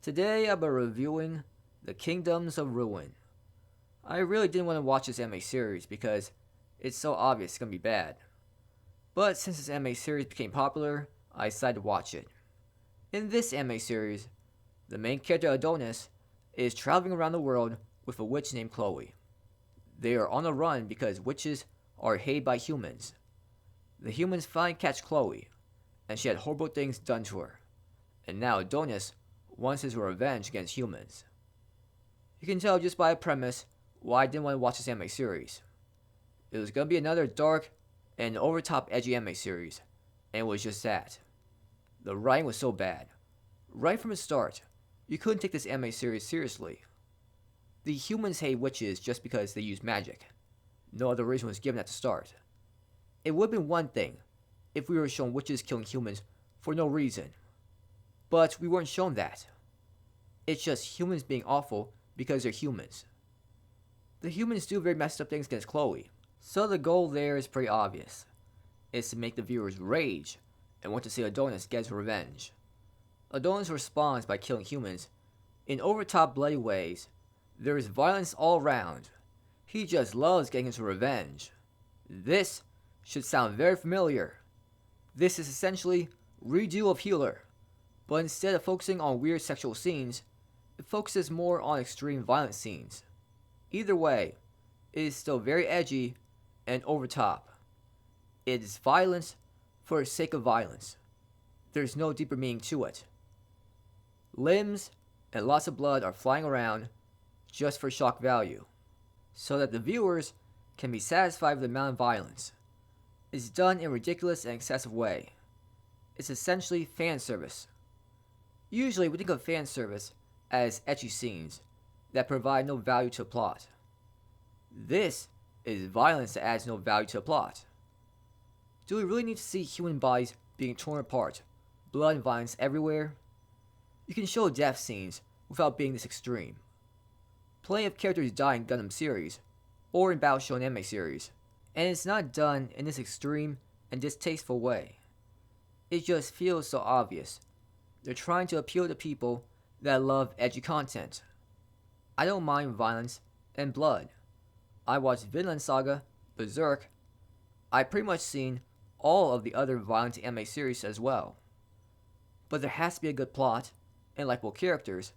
Today I'll be reviewing The Kingdoms of Ruin. I really didn't want to watch this anime series because it's so obvious it's gonna be bad. But since this anime series became popular, I decided to watch it. In this anime series, the main character Adonis is traveling around the world with a witch named Chloe. They are on the run because witches are hated by humans. The humans finally catch Chloe, and she had horrible things done to her. And now Adonis wants his revenge against humans. You can tell just by the premise why I didn't want to watch this anime series. It was going to be another dark and over top edgy anime series, and it was just that. The writing was so bad. Right from the start, you couldn't take this anime series seriously. The humans hate witches just because they use magic. No other reason was given at the start. It would have been one thing if we were shown witches killing humans for no reason. But we weren't shown that. It's just humans being awful because they're humans. The humans do very messed up things against Chloe, so the goal there is pretty obvious. It's to make the viewers rage and want to see Adonis get his revenge. Adonis responds by killing humans in over-top bloody ways. There is violence all around. He just loves getting his revenge. This should sound very familiar. This is essentially redo of Healer, but instead of focusing on weird sexual scenes, it focuses more on extreme violent scenes. Either way, it is still very edgy and over top. It is violence for the sake of violence. There's no deeper meaning to it. Limbs and lots of blood are flying around just for shock value, so that the viewers can be satisfied with the amount of violence. It's done in a ridiculous and excessive way. It's essentially fan service. Usually we think of fan service as ecchi scenes that provide no value to a plot. This is violence that adds no value to a plot. Do we really need to see human bodies being torn apart, blood and violence everywhere? You can show death scenes without being this extreme. Plenty of characters die in Gundam series, or in Battle Shonen anime series, and it's not done in this extreme and distasteful way. It just feels so obvious. They're trying to appeal to people that love edgy content. I don't mind violence and blood. I watched Vinland Saga, Berserk. I've pretty much seen all of the other violent anime series as well. But there has to be a good plot and likable characters,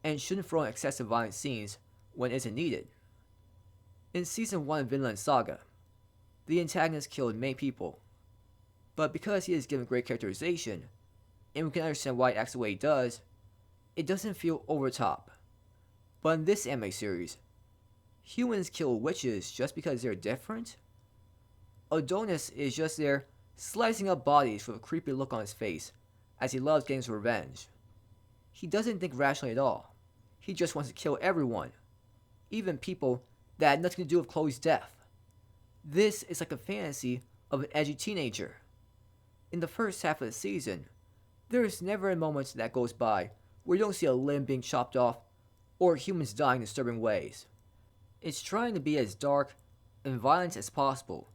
and shouldn't throw in excessive violent scenes when it isn't needed. In Season 1 of Vinland Saga, the antagonist killed many people, but because he is given great characterization, and we can understand why he acts the way he does, it doesn't feel over the top. But in this anime series, humans kill witches just because they're different? Adonis is just there slicing up bodies with a creepy look on his face as he loves getting his revenge. He doesn't think rationally at all. He just wants to kill everyone, even people that had nothing to do with Chloe's death. This is like a fantasy of an edgy teenager. In the first half of the season, there is never a moment that goes by where you don't see a limb being chopped off or humans dying in disturbing ways. It's trying to be as dark and violent as possible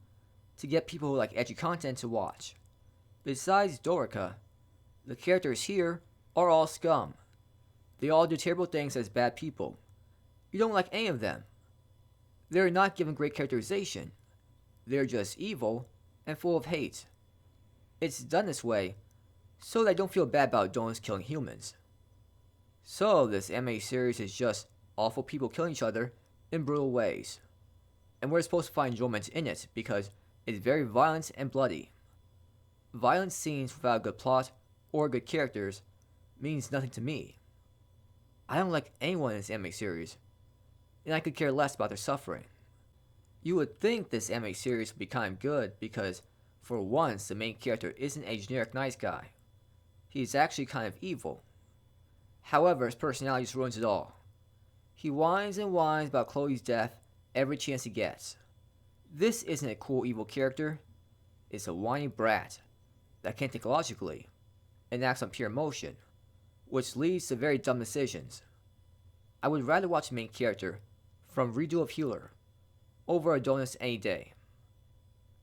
to get people who like edgy content to watch. Besides Dorica, the characters here are all scum. They all do terrible things as bad people. You don't like any of them. They're not given great characterization. They're just evil and full of hate. It's done this way so that I don't feel bad about Adonis killing humans. So this anime series is just awful people killing each other in brutal ways. And we're supposed to find enjoyment in it because it's very violent and bloody. Violent scenes without a good plot or good characters means nothing to me. I don't like anyone in this anime series, and I could care less about their suffering. You would think this anime series would be kind of good because, for once, the main character isn't a generic nice guy. He's actually kind of evil. However, his personality just ruins it all. He whines and whines about Chloe's death every chance he gets. This isn't a cool evil character. It's a whiny brat that can't think logically and acts on pure emotion, which leads to very dumb decisions. I would rather watch the main character from Redo of Healer over Adonis any day.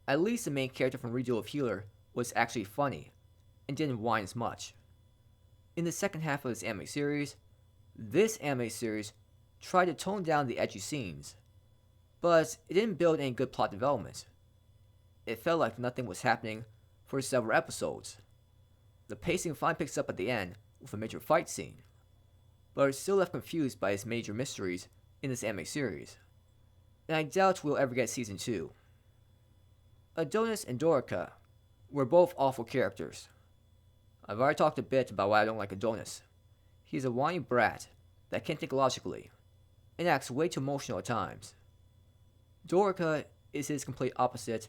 At least the main character from Redo of Healer was actually funny and didn't whine as much. In the second half of this anime series tried to tone down the edgy scenes, but it didn't build any good plot development. It felt like nothing was happening for several episodes. The pacing finally picks up at the end with a major fight scene, but it's still left confused by its major mysteries in this anime series, and I doubt we'll ever get season 2. Adonis and Dorica were both awful characters. I've already talked a bit about why I don't like Adonis. He's a whiny brat that can't think logically, and acts way too emotional at times. Dorica is his complete opposite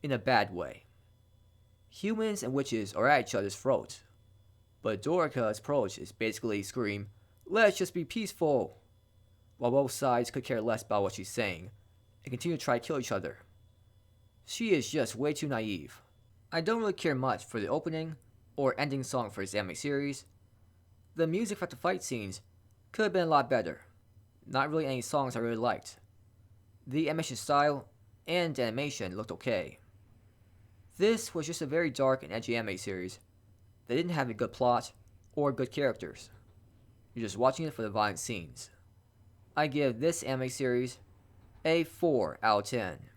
in a bad way. Humans and witches are at each other's throats, but Dorica's approach is basically scream, "Let's just be peaceful," while both sides could care less about what she's saying and continue to try to kill each other. She is just way too naive. I don't really care much for the opening or ending song for this anime series. The music for the fight scenes could have been a lot better. Not really any songs I really liked. The animation style and animation looked okay. This was just a very dark and edgy anime series that didn't have a good plot or good characters. You're just watching it for the violent scenes. I give this anime series a 4 out of 10.